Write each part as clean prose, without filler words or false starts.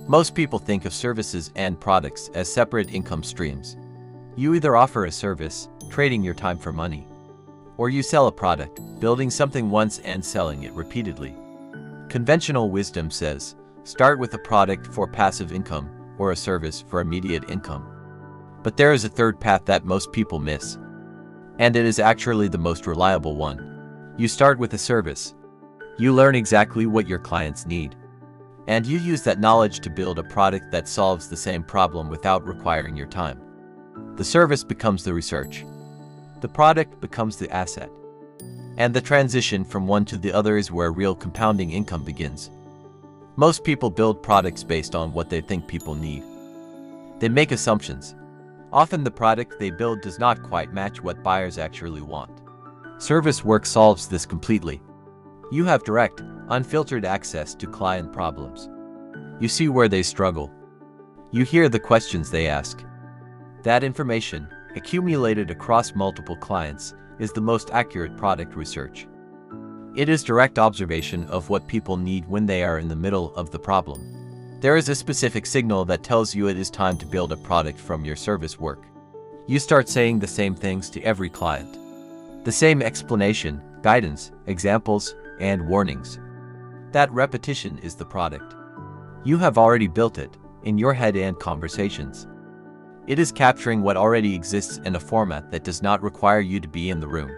Most people think of services and products as separate income streams. You either offer a service, trading your time for money, or you sell a product, building something once and selling it repeatedly. Conventional wisdom says, start with a product for passive income or a service for immediate income. But there is a third path that most people miss, and it is actually the most reliable one. You start with a service. You learn exactly what your clients need, and you use that knowledge to build a product that solves the same problem without requiring your time. The service becomes the research. The product becomes the asset. And the transition from one to the other is where real compounding income begins. Most people build products based on what they think people need. They make assumptions. Often the product they build does not quite match what buyers actually want. Service work solves this completely. You have direct, unfiltered access to client problems. You see where they struggle. You hear the questions they ask. That information, accumulated across multiple clients, is the most accurate product research. It is direct observation of what people need when they are in the middle of the problem. There is a specific signal that tells you it is time to build a product from your service work. You start saying the same things to every client. The same explanation, guidance, examples, and warnings. That repetition is the product. You have already built it, in your head and conversations. It is capturing what already exists in a format that does not require you to be in the room.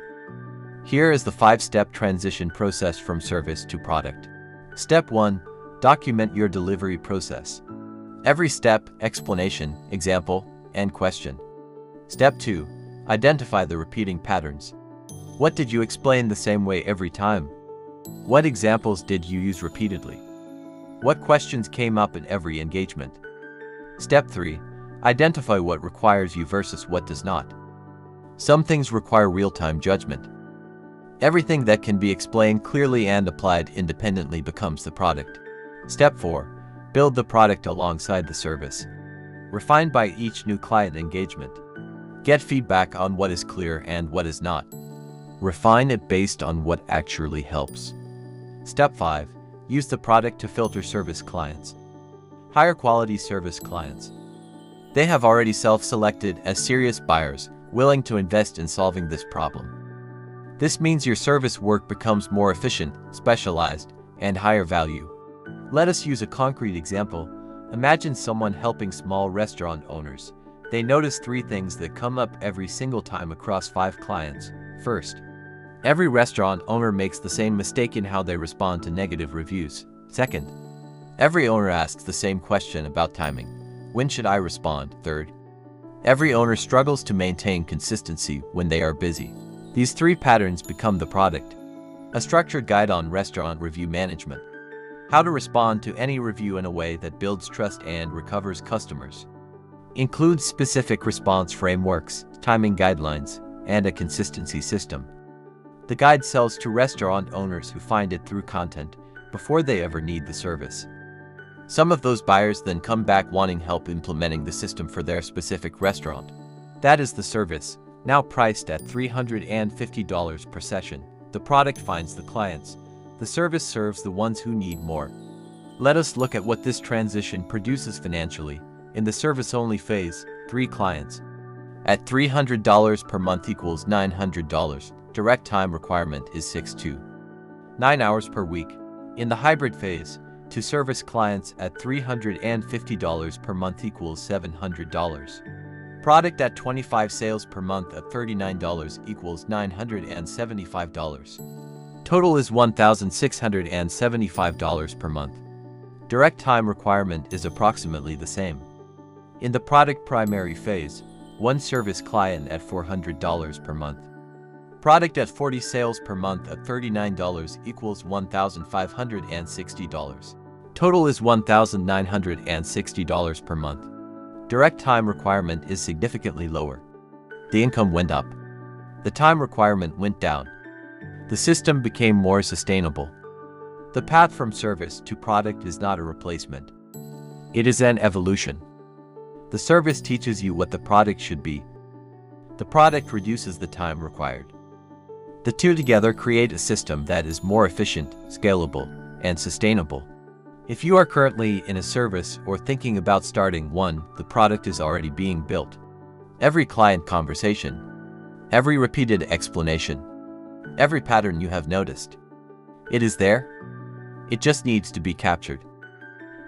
Here is the 5-step transition process from service to product. Step 1. Document your delivery process. Every step, explanation, example, and question. Step 2. Identify the repeating patterns. What did you explain the same way every time? What examples did you use repeatedly? What questions came up in every engagement? Step 3. Identify what requires you versus what does not. Some things require real-time judgment. Everything that can be explained clearly and applied independently becomes the product. Step 4. Build the product alongside the service. Refined by each new client engagement. Get feedback on what is clear and what is not. Refine it based on what actually helps. Step 5. Use the product to filter service clients. Higher quality service clients. They have already self-selected as serious buyers, willing to invest in solving this problem. This means your service work becomes more efficient, specialized, and higher value. Let us use a concrete example. Imagine someone helping small restaurant owners. They notice 3 things that come up every single time across 5 clients. First, every restaurant owner makes the same mistake in how they respond to negative reviews. Second, every owner asks the same question about timing. When should I respond? Third, every owner struggles to maintain consistency when they are busy. These 3 patterns become the product. A structured guide on restaurant review management. How to respond to any review in a way that builds trust and recovers customers. Includes specific response frameworks, timing guidelines, and a consistency system. The guide sells to restaurant owners who find it through content before they ever need the service. Some of those buyers then come back wanting help implementing the system for their specific restaurant. That is the service, now priced at $350 per session. The product finds the clients. The service serves the ones who need more. Let us look at what this transition produces financially. In the service-only phase, 3 clients. At $300 per month equals $900. Direct time requirement is 6 to 9 hours per week. In the hybrid phase, 2 service clients at $350 per month equals $700. Product at 25 sales per month at $39 equals $975. Total is $1,675 per month. Direct time requirement is approximately the same. In the product primary phase, 1 service client at $400 per month. Product at 40 sales per month at $39 equals $1,560. Total is $1,960 per month. Direct time requirement is significantly lower. The income went up. The time requirement went down. The system became more sustainable. The path from service to product is not a replacement. It is an evolution. The service teaches you what the product should be. The product reduces the time required. The two together create a system that is more efficient, scalable, and sustainable. If you are currently in a service or thinking about starting one, the product is already being built. Every client conversation, every repeated explanation, every pattern you have noticed, it is there. It just needs to be captured.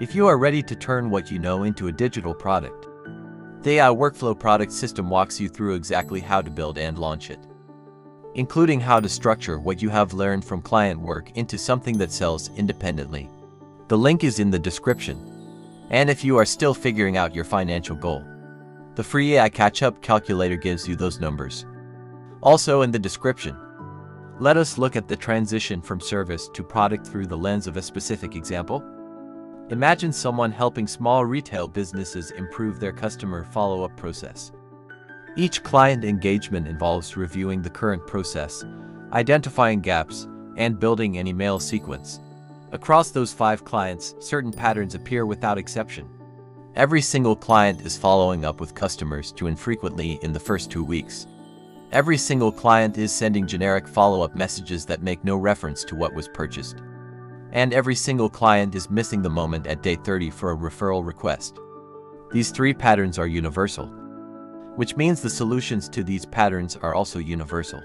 If you are ready to turn what you know into a digital product, the AI Workflow Product System walks you through exactly how to build and launch it, including how to structure what you have learned from client work into something that sells independently. The link is in the description. And if you are still figuring out your financial goal, the free AI Catch-Up Calculator gives you those numbers. Also in the description. Let us look at the transition from service to product through the lens of a specific example. Imagine someone helping small retail businesses improve their customer follow-up process. Each client engagement involves reviewing the current process, identifying gaps, and building an email sequence. Across those 5 clients, certain patterns appear without exception. Every single client is following up with customers too infrequently in the first 2 weeks. Every single client is sending generic follow-up messages that make no reference to what was purchased. And every single client is missing the moment at day 30 for a referral request. These 3 patterns are universal, which means the solutions to these patterns are also universal.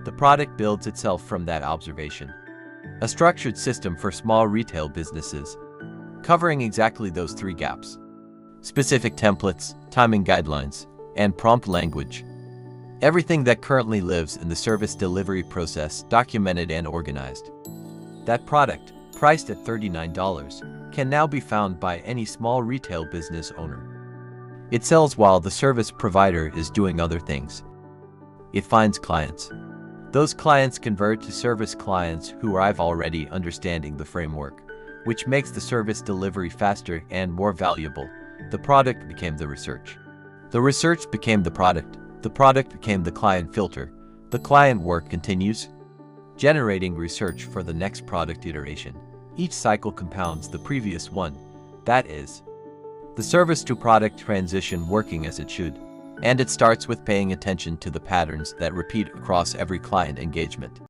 The product builds itself from that observation. A structured system for small retail businesses, covering exactly those 3 gaps. Specific templates, timing guidelines, and prompt language. Everything that currently lives in the service delivery process documented and organized. That product, priced at $39, can now be found by any small retail business owner. It sells while the service provider is doing other things. It finds clients. Those clients convert to service clients who arrive already understanding the framework, which makes the service delivery faster and more valuable. The product became the research. The research became the product. The product became the client filter. The client work continues, generating research for the next product iteration. Each cycle compounds the previous one. That is, the service to product transition working as it should. And it starts with paying attention to the patterns that repeat across every client engagement.